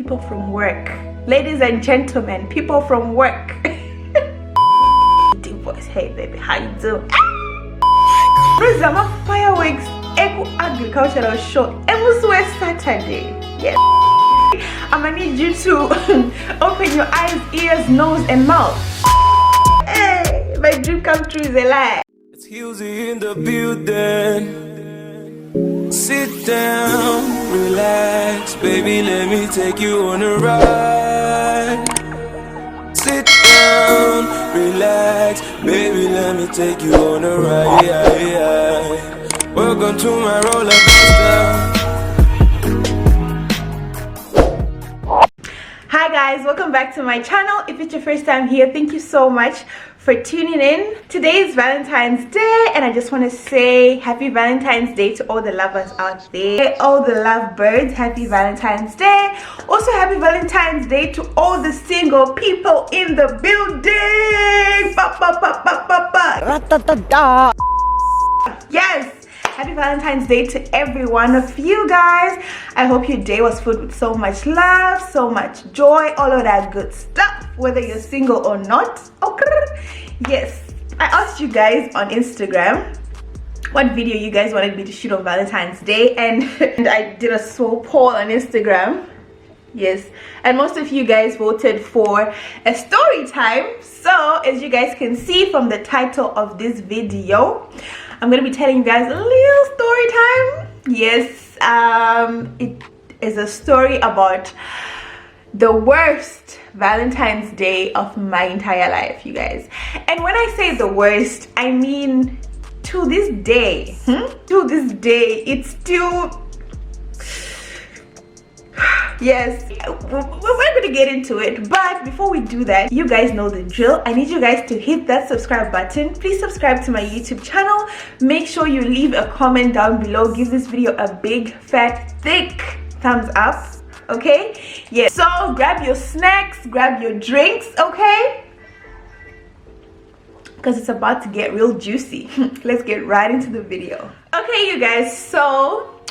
people from work. Ladies and gentlemen, people from work. Deep voice, hey baby, how you doing? Rosama fireworks, Eco Agricultural Show, Emuswe Saturday. Yes. I'm gonna need you to open your eyes, ears, nose, and mouth. Hey, my dream come true is a lie. It's Husey in the building. Sit down, relax, baby, let me take you on a ride. Sit down, relax, baby, let me take you on a ride. Welcome to my roller coaster. Hi guys, welcome back to my channel. If it's your first time here, thank you so much for tuning in. Today is Valentine's Day and I just want to say happy Valentine's Day to all the lovers out there, all the lovebirds. Happy Valentine's Day. Also happy Valentine's Day to all the single people in the building. Ba, ba, ba, ba, ba, ba. Yes, happy Valentine's Day to every one of you guys. I hope your day was filled with so much love, so much joy, all of that good stuff, whether you're single or not. Okay. Yes, I asked you guys on Instagram what video you guys wanted me to shoot on Valentine's Day, and I did a small poll on Instagram. Yes, and most of you guys voted for a story time. So as you guys can see from the title of this video, I'm gonna be telling you guys a little story time. Yes, it is a story about the worst Valentine's Day of my entire life, you guys. And when I say the worst, I mean to this day, to this day, it's still, yes, we're gonna get into it. But before we do that, you guys know the drill. I need you guys to hit that subscribe button. Please subscribe to my YouTube channel. Make sure you leave a comment down below. Give this video a big fat thick thumbs up, okay? Yeah, so grab your snacks, grab your drinks, okay? Because it's about to get real juicy. Let's get right into the video. Okay, you guys, so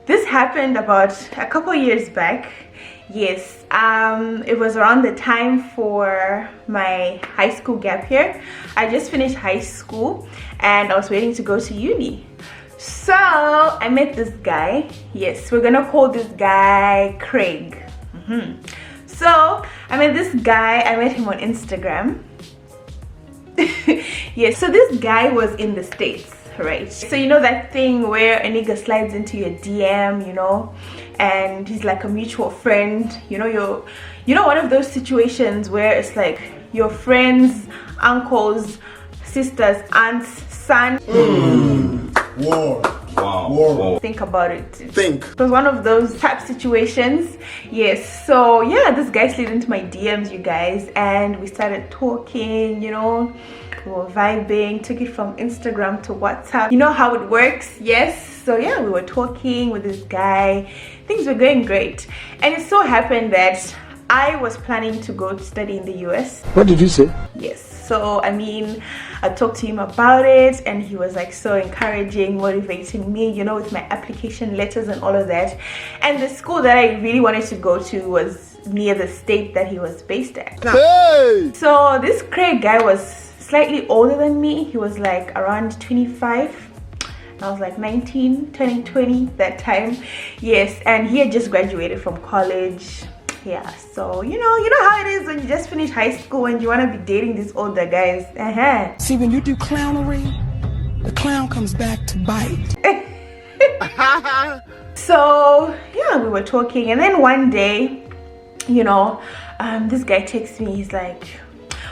this happened about a couple years back. Yes, it was around the time for my high school gap year. I just finished high school and I was waiting to go to uni. So I met this guy. Yes, we're gonna call this guy Craig. So I met this guy, I met him on Instagram. Yes, so this guy was in the States, right? So you know that thing where a nigga slides into your DM, you know, and he's like a mutual friend, you know, one of those situations where it's like your friends, uncles, sisters, aunts, son. Wow. Think about it. Think. It was one of those type situations. Yes, so yeah, this guy slid into my DMs, you guys, and we started talking, you know, we were vibing, took it from Instagram to WhatsApp. You know how it works. Yes, so yeah, we were talking with this guy. Things were going great, and it so happened that I was planning to go to study in the US. What did you say? Yes, so I mean, I talked to him about it and he was like so encouraging, motivating me, you know, with my application letters and all of that. And the school that I really wanted to go to was near the state that he was based at. Hey! So this Craig guy was slightly older than me. He was like around 25. I was like 19, turning 20 that time. Yes, and he had just graduated from college. Yeah, so you know how it is when you just finish high school and you want to be dating these older guys. See, when you do clownery, the clown comes back to bite. So yeah, we were talking, and then one day, you know, this guy texts me. He's like,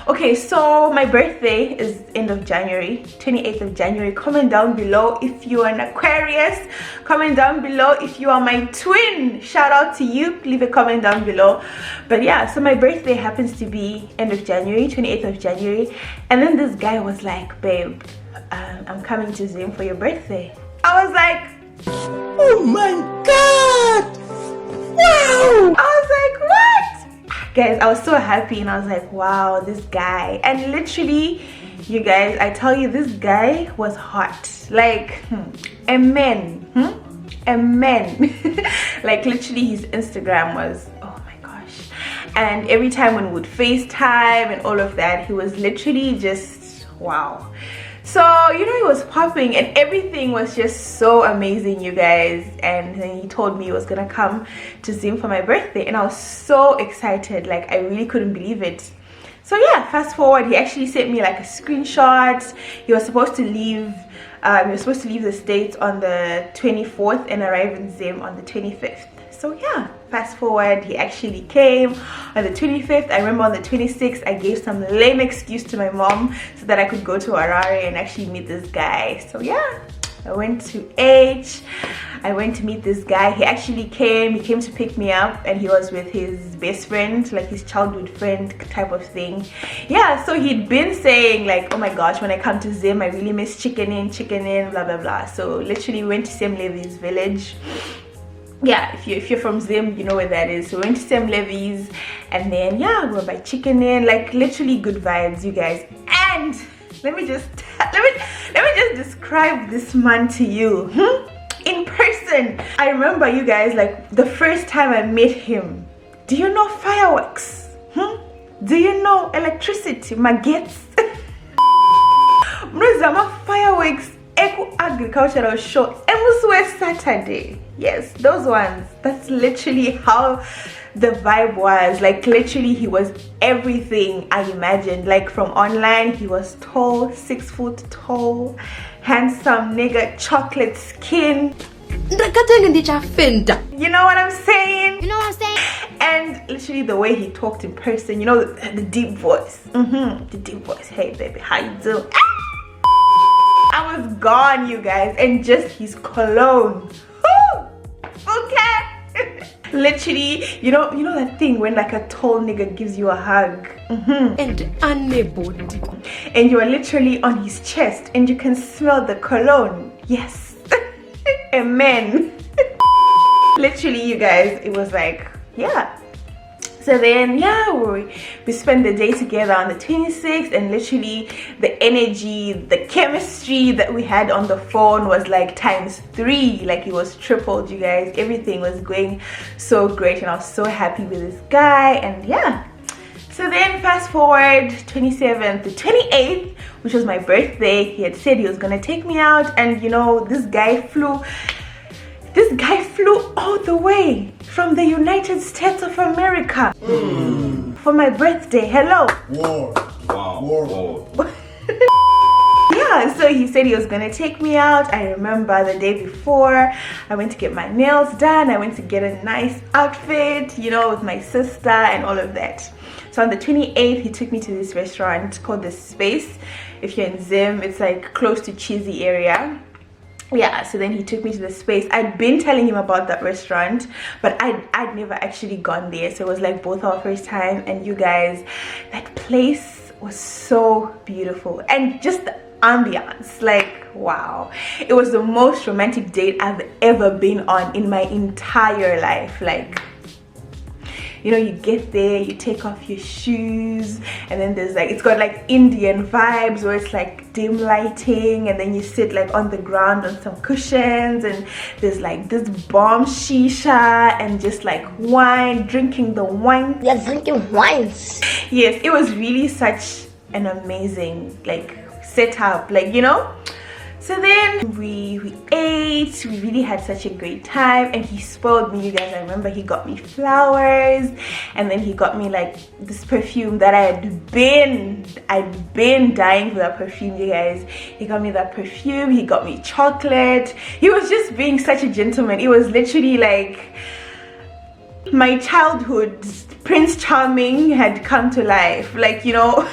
okay, so my birthday is end of January, 28th of January. Comment down below if you're an Aquarius. Comment down below if you are my twin. Shout out to you. Leave a comment down below. But yeah, so my birthday happens to be end of January, 28th of January. And then this guy was like, babe, I'm coming to Zim for your birthday. I was like, Oh my God! Wow! I was like, what? Guys, I was so happy and I was like, wow, this guy. And literally, you guys, I tell you, this guy was hot. Like a man. Like literally his Instagram was, oh my God, and every time when we would FaceTime and all of that, he was literally just wow. So you know, he was popping and everything was just so amazing, you guys. And then he told me he was gonna come to Zim for my birthday, and I was so excited, like I really couldn't believe it. So yeah, fast forward, he actually sent me like a screenshot. He was supposed to leave the States on the 24th and arrive in Zim on the 25th. So yeah, fast forward, he actually came on the 25th. I remember on the 26th, I gave some lame excuse to my mom so that I could go to Harare and actually meet this guy. So yeah, I went to H. I went to meet this guy. He actually came. He came to pick me up, and he was with his best friend, like his childhood friend type of thing. Yeah, so he'd been saying like, oh my gosh, when I come to Zim, I really miss chicken in, blah blah blah. So literally we went to Sam Levy's village. Yeah, if you're from Zim, you know where that is. So we went to Sam Levy's, and then yeah, we were by chicken in, like literally good vibes, you guys. And let me just describe this man to you in person. I remember, you guys, like the first time I met him. Do you know fireworks? Do you know electricity? Magets? Mnuzama fireworks eco agricultural show Emuswe Saturday. Yes, those ones. That's literally how the vibe was. Like literally he was everything I imagined. Like from online, he was tall, 6 foot tall, handsome nigga, chocolate skin. You know what I'm saying? And literally the way he talked in person, you know, the deep voice. The deep voice. Hey baby, how you doing? I was gone, you guys. And just his cologne. Okay. Literally, you know that thing when like a tall nigga gives you a hug, and you are literally on his chest and you can smell the cologne. Yes. Amen. Literally, you guys, it was like, yeah. So then yeah, we spent the day together on the 26th, and literally the energy, the chemistry that we had on the phone was like ×3, like it was tripled, you guys. Everything was going so great and I was so happy with this guy. And yeah, so then fast forward 27th to 28th, which was my birthday. He had said he was gonna take me out, and you know, this guy flew all the way from the United States of America for my birthday. Hello. Wow. Yeah, so he said he was gonna take me out. I remember the day before, I went to get my nails done. I went to get a nice outfit, you know, with my sister and all of that. So on the 28th, he took me to this restaurant called The Space. If you're in Zim, it's like close to Cheesy area. Yeah, so then he took me to The Space. I'd been telling him about that restaurant, but I'd never actually gone there. So it was like both our first time. And you guys, that place was so beautiful. And just the ambiance, like wow. It was the most romantic date I've ever been on in my entire life. Like, you know, you get there, you take off your shoes, and then there's like, it's got like Indian vibes where it's like dim lighting, and then you sit like on the ground on some cushions, and there's like this bomb shisha and just like wine, drinking the wine. We are drinking wines. Yes, it was really such an amazing like setup, like, you know. So then we ate, we really had such a great time, and he spoiled me, you guys. I remember he got me flowers, and then he got me like this perfume that I'd been dying for that perfume, you guys. He got me that perfume, he got me chocolate. He was just being such a gentleman. It was literally like my childhood Prince Charming had come to life. Like, you know,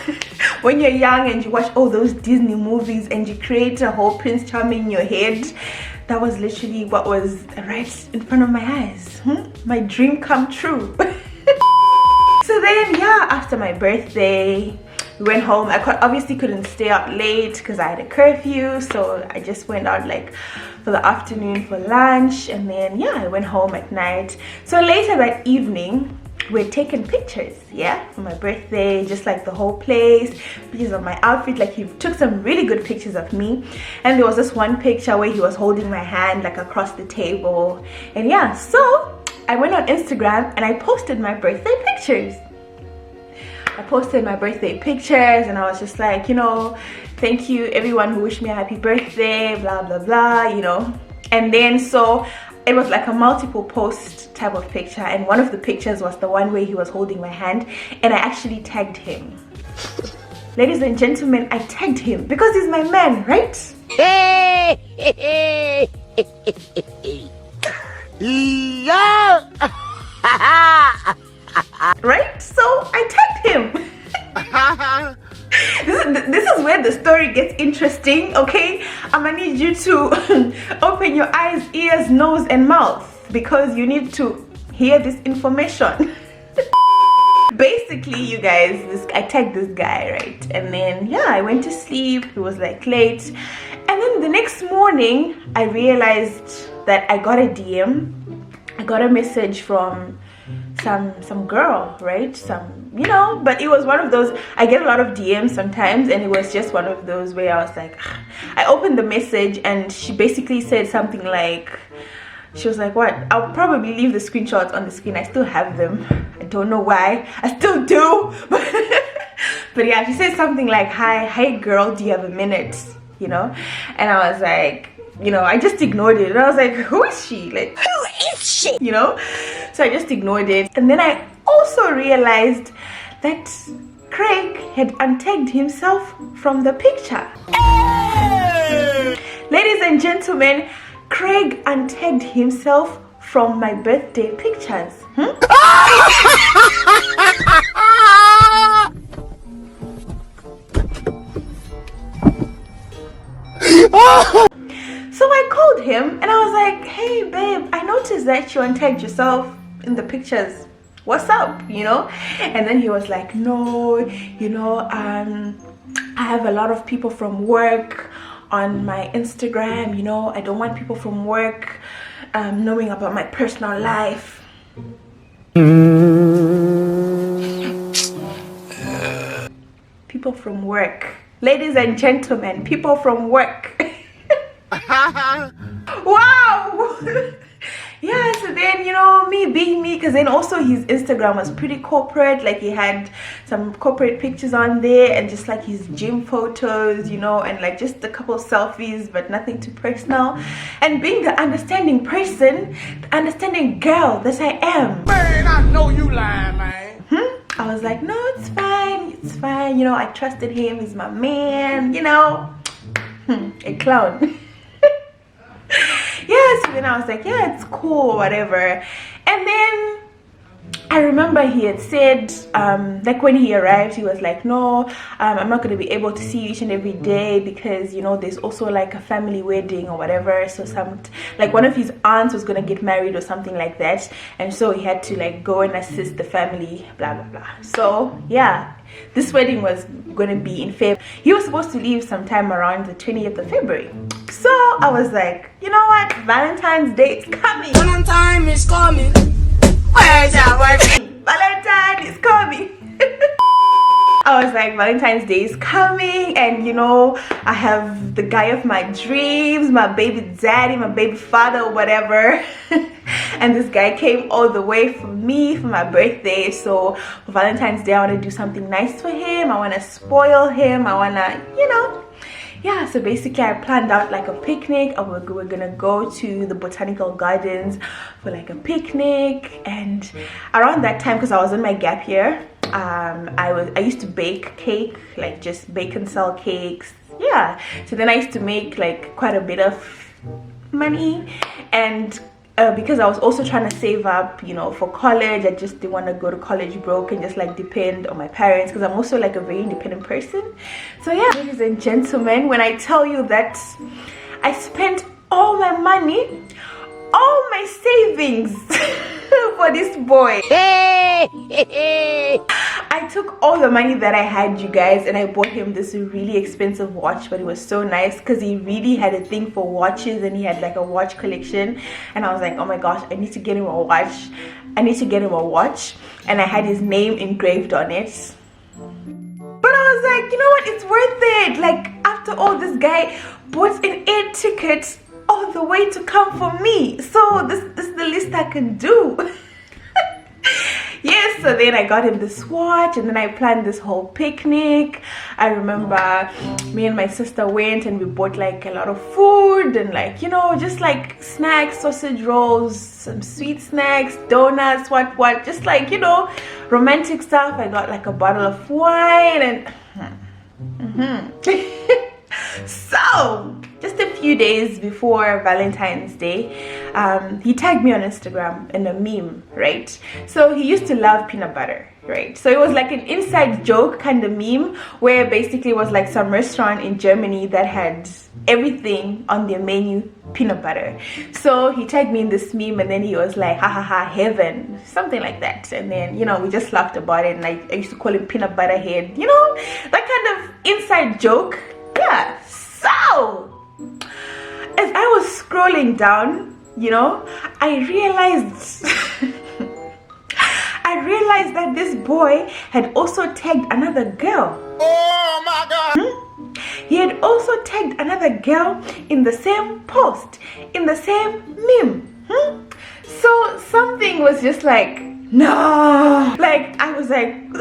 when you're young and you watch all those Disney movies and you create a whole Prince Charming in your head, that was literally what was right in front of my eyes. My dream come true. So then yeah, after my birthday, we went home. I obviously couldn't stay out late because I had a curfew, so I just went out like for the afternoon for lunch, and then yeah, I went home at night. So later that evening, we're taking pictures, yeah, for my birthday, just like the whole place, pictures of my outfit. Like, he took some really good pictures of me, and there was this one picture where he was holding my hand like across the table. And yeah, so I went on Instagram and I posted my birthday pictures. I posted my birthday pictures and I was just like, you know, thank you everyone who wished me a happy birthday, blah blah blah, you know. And then so it was like a multiple post type of picture, and one of the pictures was the one where he was holding my hand, and I actually tagged him. Ladies and gentlemen, I tagged him because he's my man, right? Right? So I tagged him. This is where the story gets interesting, okay? I'm gonna need you to open your eyes, ears, nose, and mouth because you need to hear this information. Basically, you guys, I tagged this guy, right? And then yeah, I went to sleep. It was like late, and then the next morning I realized that I got a DM. I got a message from some girl, right? You know, but it was one of those, I get a lot of DMs sometimes, and it was just one of those where I was like, I opened the message and she basically said something like, she was like, what? I'll probably leave the screenshots on the screen. I still have them. I don't know why. I still do. But yeah, she said something like, hey girl, do you have a minute? You know? And I was like, you know, I just ignored it. And I was like, who is she? Like, who is she? You know? So I just ignored it. And then I also realized that Craig had untagged himself from the picture. Hey! Ladies and gentlemen, Craig untagged himself from my birthday pictures. So I called him and I was like, hey babe, I noticed that you untagged yourself in the pictures. What's up? You know? And then he was like, no, you know, I have a lot of people from work on my Instagram, you know, I don't want people from work knowing about my personal life. People from work. Ladies and gentlemen, people from work. Wow. Yeah, so then, you know, me being me, because then also his Instagram was pretty corporate, like he had some corporate pictures on there and just like his gym photos, you know, and like just a couple selfies, but nothing too personal. And being the understanding person, the understanding girl that I am, Man, I know you lying, man. I was like, no, it's fine, you know, I trusted him, he's my man, you know. A clown. Yeah, so then I was like, yeah, it's cool, whatever. And then I remember he had said, like when he arrived, he was like, no, I'm not going to be able to see you each and every day because, you know, there's also like a family wedding or whatever. So like one of his aunts was going to get married or something like that. And so he had to like go and assist the family, blah, blah, blah. So yeah, this wedding was going to be in February. He was supposed to leave sometime around the 20th of February. So I was like, you know what? Valentine's Day is coming. Valentine is coming. Where's our wedding? Valentine is coming. I was like, Valentine's Day is coming, and you know, I have the guy of my dreams, my baby daddy, my baby father, or whatever. And this guy came all the way for me for my birthday. So for Valentine's Day, I want to do something nice for him. I want to spoil him. I want to, you know. Yeah, so basically I planned out like a picnic. We're gonna go to the botanical gardens for like a picnic. And around that time, because I was on my gap year, I used to bake cake, like just bake and sell cakes. Yeah, so then I used to make like quite a bit of money. And because I was also trying to save up, you know, for college. I just didn't want to go to college broke and just like depend on my parents, because I'm also like a very independent person. So yeah, ladies and gentlemen, when I tell you that I spent all my money, all my savings for this boy. I took all the money that I had, you guys, and I bought him this really expensive watch, but it was so nice because he really had a thing for watches and he had like a watch collection. And I was like, oh my gosh, I need to get him a watch. I need to get him a watch. And I had his name engraved on it. But I was like, you know what, it's worth it. Like, after all, this guy bought an air ticket all the way to come for me. So this is the least I can do. Yes, so then I got him this watch, and then I planned this whole picnic. I remember me and my sister went and we bought like a lot of food and like, you know, just like snacks, sausage rolls, some sweet snacks, donuts, what, just like, you know, romantic stuff. I got like a bottle of wine and so just a few days before Valentine's Day, he tagged me on Instagram in a meme, right? So he used to love peanut butter, right? So it was like an inside joke kind of meme where basically it was like some restaurant in Germany that had everything on their menu peanut butter. So he tagged me in this meme and then he was like, ha ha ha, heaven, something like that. And then, you know, we just laughed about it, and I used to call him peanut butter head, you know, that kind of inside joke. Yeah. So as I was scrolling down, you know, I realized that this boy had also tagged another girl. Oh my God! He had also tagged another girl in the same post, in the same meme. So something was just like, no, like I was like, who's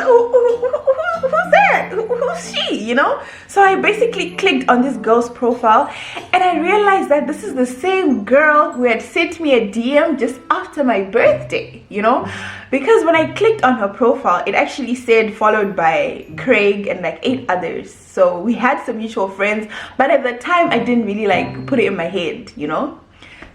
that? Who's she? You know? So I basically clicked on this girl's profile and I realized that this is the same girl who had sent me a DM just after my birthday, you know? Because when I clicked on her profile, it actually said followed by Craig and like 8 others. So we had some mutual friends, but at the time I didn't really like put it in my head, you know?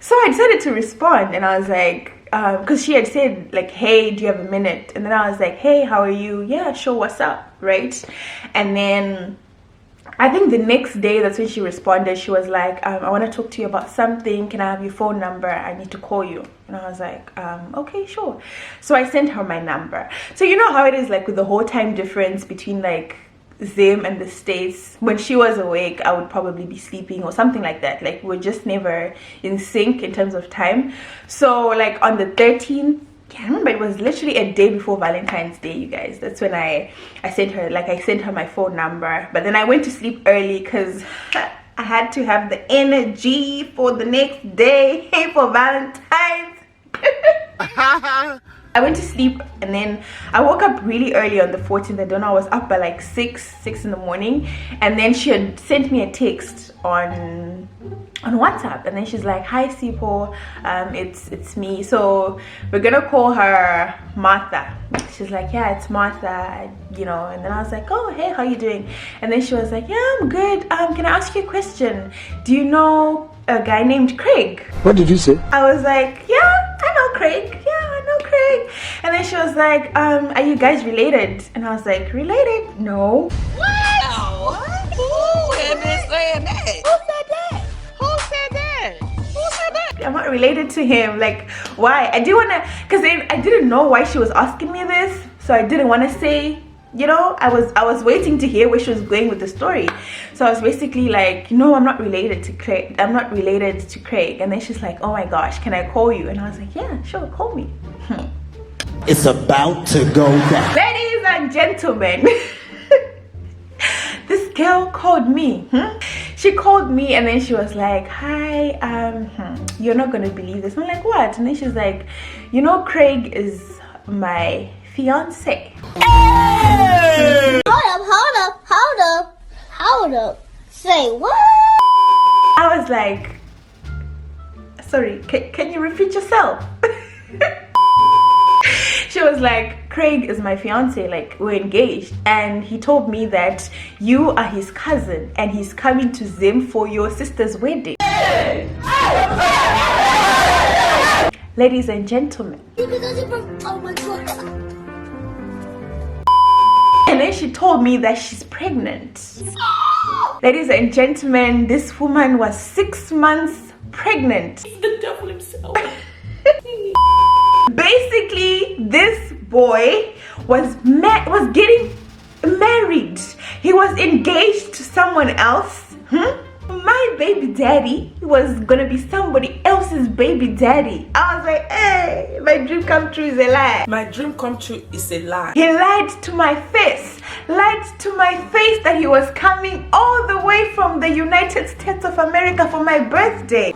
So I decided to respond and I was like, because she had said like, hey, do you have a minute? And then I was like, hey, how are you? Yeah, sure, what's up, right? And then I think the next day, that's when she responded. She was like, I want to talk to you about something. Can I have your phone number? I need to call you. And I was like, okay, sure. So I sent her my number. So you know how it is like with the whole time difference between like Zim and the States. When she was awake, I would probably be sleeping or something like that. Like we're just never in sync in terms of time. So like on the 13th, I remember it was literally a day before Valentine's Day, you guys. That's when I sent her, like I sent her my phone number. But then I went to sleep early because I had to have the energy for the next day for Valentine's. I went to sleep and then I woke up really early on the 14th. I don't know, I was up by like 6 in the morning, and then she had sent me a text on WhatsApp, and then she's like, hi Sipo, it's me, so we're gonna call her Martha. She's like, yeah, it's Martha, you know. And then I was like, oh hey, how you doing? And then she was like, yeah, I'm good. Can I ask you a question? Do you know a guy named Craig? What did you say? I was like, yeah, I know Craig. Craig. And then she was like, are you guys related? And I was like, related? No. Wow! Who had been saying that? Who said that? Who said that? Who said that? I'm not related to him. Like, why? I didn't want to, because I didn't know why she was asking me this, so I didn't want to say, you know, I was waiting to hear where she was going with the story. So I was basically like, no, I'm not related to Craig. I'm not related to Craig. And then she's like, oh my gosh, can I call you? And I was like, yeah, sure, call me. It's about to go down. Ladies and gentlemen, this girl called me. She called me and then she was like, hi, you're not gonna believe this. I'm like, what? And then she's like, you know, Craig is my fiance. Hey! Hold up. Say what? I was like, sorry, can you repeat yourself? She was like, Craig is my fiance, like we're engaged, and he told me that you are his cousin and he's coming to Zim for your sister's wedding. Hey! Ladies and gentlemen. Oh my God. And then she told me that she's pregnant. Ladies and gentlemen, this woman was 6 months pregnant. It's the devil himself. Basically, this boy was getting married. He was engaged to someone else. My baby daddy was gonna be somebody else's baby daddy. I was like, hey, my dream come true is a lie. My dream come true is a lie. He lied to my face. Lied to my face that he was coming all the way from the United States of America for my birthday.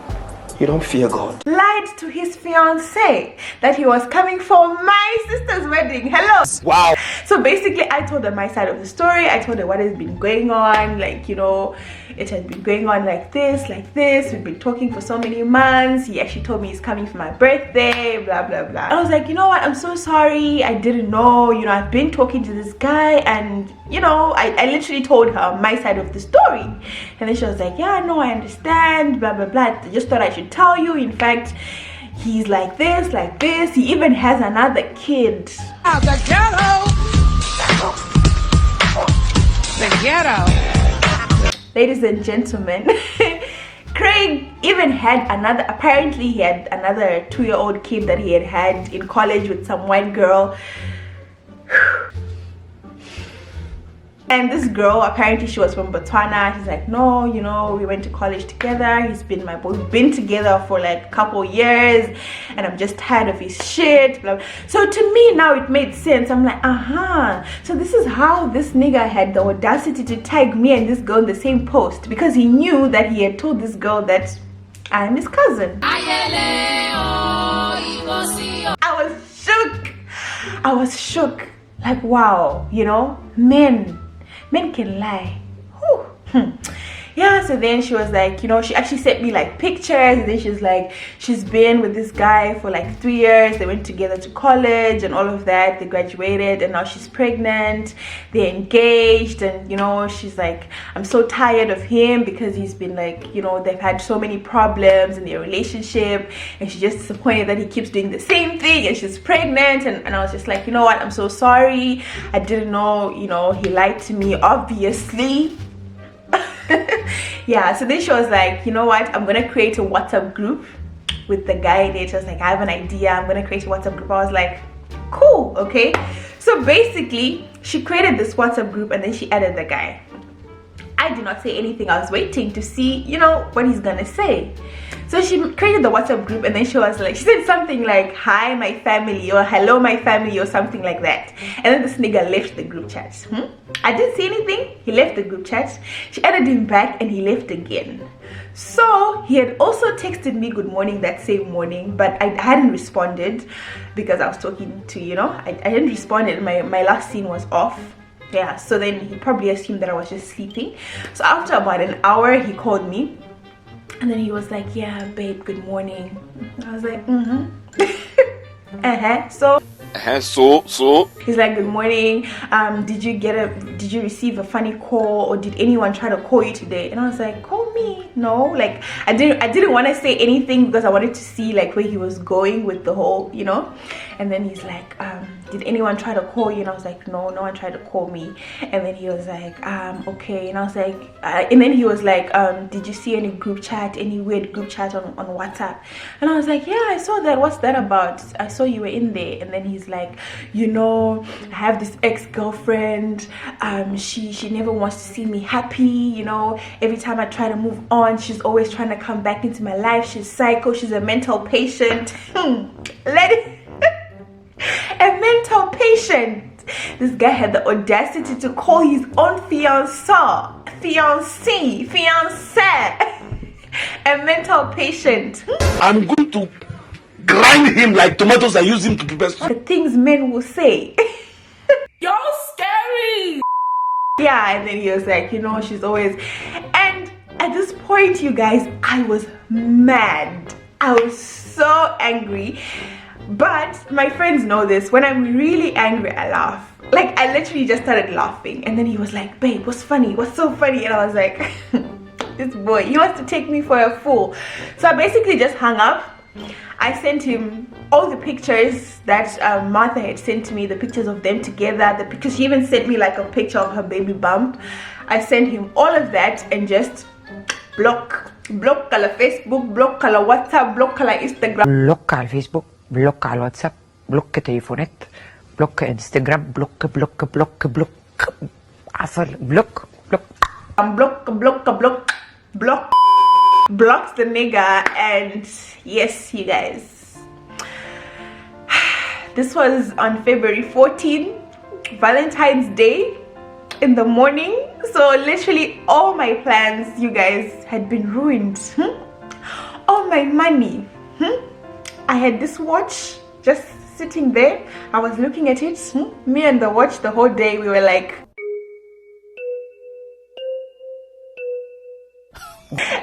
You don't fear God. Lied to his fiance that he was coming for my sister's wedding. Hello. Wow. So basically I told her my side of the story. I told her what has been going on, like, you know, it has been going on like this. We've been talking for so many months. He actually told me he's coming for my birthday, blah blah blah. I was like, you know what, I'm so sorry, I didn't know, you know, I've been talking to this guy, and you know, I literally told her my side of the story. And then she was like, yeah, no, I understand, blah blah blah. I just thought I should tell you, in fact, he's like this, he even has another kid. The ghetto. The ghetto. Ladies and gentlemen, Craig even had apparently he had another 2-year-old kid that he had in college with some white girl. And this girl, apparently she was from Botswana. He's like, no, you know, we went to college together. He's been my boy. We've been together for like a couple years, and I'm just tired of his shit. Blah, blah. So to me now it made sense. I'm like, so this is how this nigga had the audacity to tag me and this girl in the same post, because he knew that he had told this girl that I'm his cousin. I was shook. Like, wow, you know, men can lie. Yeah, so then she was like, you know, she actually sent me like pictures, and then she's like, she's been with this guy for like 3 years. They went together to college and all of that. They graduated, and now she's pregnant. They're engaged, and you know, she's like, I'm so tired of him because he's been like, you know, they've had so many problems in their relationship, and she's just disappointed that he keeps doing the same thing, and she's pregnant. And I was just like, you know what, I'm so sorry, I didn't know, you know, he lied to me, obviously. Yeah, so then she was like, you know what, I'm gonna create a WhatsApp group with the guy in it. She was like, I have an idea, I'm gonna create a WhatsApp group. I was like, cool, okay. So basically she created this WhatsApp group, and then she added the guy. I did not say anything. I was waiting to see, you know, what he's gonna say. So she created the WhatsApp group, and then she was like, she said something like, hi my family, or hello my family, or something like that. And then this nigga left the group chat. I didn't say anything. He left the group chat. She added him back, and he left again. So he had also texted me good morning that same morning, but I hadn't responded because I was talking to, you know, I didn't respond, and my last scene was off. Yeah, so then he probably assumed that I was just sleeping. So after about an hour, he called me, and then he was like, yeah babe, good morning. I was like, so he's like, good morning, did you receive a funny call, or did anyone try to call you today? And I was like, call me? No, like I didn't want to say anything because I wanted to see like where he was going with the whole, you know. And then he's like, did anyone try to call you? And I was like, no, no one tried to call me. And then he was like, okay. And I was like, and then he was like, did you see any group chat, any weird group chat on WhatsApp? And I was like, yeah, I saw that. What's that about? I saw you were in there. And then he's like, you know, I have this ex-girlfriend. She never wants to see me happy, you know. Every time I try to move on, she's always trying to come back into my life. She's psycho. She's a mental patient. A mental patient. This guy had the audacity to call his own fiancé a mental patient. I'm going to grind him like tomatoes and use him to prepare soup. The things men will say. You're scary. Yeah, and then he was like, you know, she's always, and at this point, you guys, I was mad. I was so angry. But my friends know this. When I'm really angry, I laugh. Like, I literally just started laughing. And then he was like, babe, what's funny? What's so funny? And I was like, this boy, he wants to take me for a fool. So I basically just hung up. I sent him all the pictures that Martha had sent to me, the pictures of them together, because she even sent me like a picture of her baby bump. I sent him all of that and just block color Facebook, block color WhatsApp, block color Instagram. Block على الفيسبوك، بلوك على الواتساب، بلوك تليفونات، بلوك انستجرام، بلوك عفوا بلوك Blocks the nigga. And yes, you guys, this was on February 14, Valentine's Day, in the morning. So literally all my plans, you guys, had been ruined. all my money. I had this watch just sitting there. I was looking at it. Me and the watch the whole day. We were like,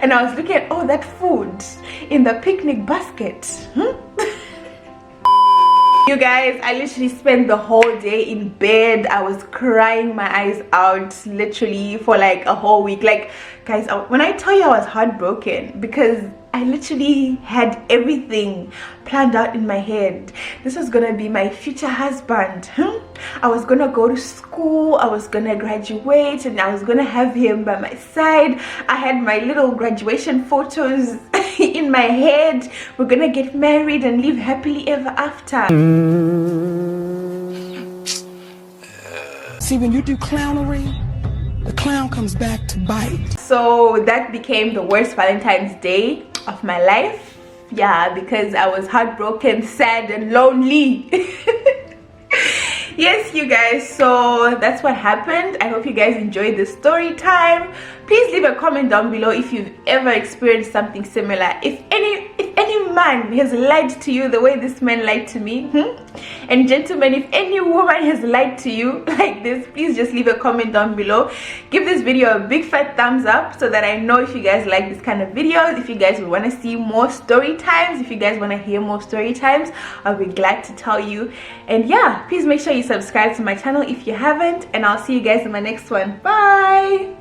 and I was looking at all that food in the picnic basket. You guys, I literally spent the whole day in bed. I was crying my eyes out literally for like a whole week. Like, guys, when I tell you I was heartbroken, because I literally had everything planned out in my head. This was gonna be my future husband. I was gonna go to school, I was gonna graduate, and I was gonna have him by my side. I had my little graduation photos in my head. We're gonna get married and live happily ever after. See, when you do clownery, the clown comes back to bite. So that became the worst Valentine's Day of my life. Yeah, because I was heartbroken, sad, and lonely. Yes, you guys, so that's what happened. I hope you guys enjoyed the story time. Please leave a comment down below if you've ever experienced something similar. If any man has lied to you the way this man lied to me, and gentlemen, if any woman has lied to you like this, please just leave a comment down below. Give this video a big fat thumbs up so that I know if you guys like this kind of videos, if you guys want to see more story times, if you guys want to hear more story times, I'll be glad to tell you. And yeah, please make sure you subscribe to my channel if you haven't, and I'll see you guys in my next one. Bye.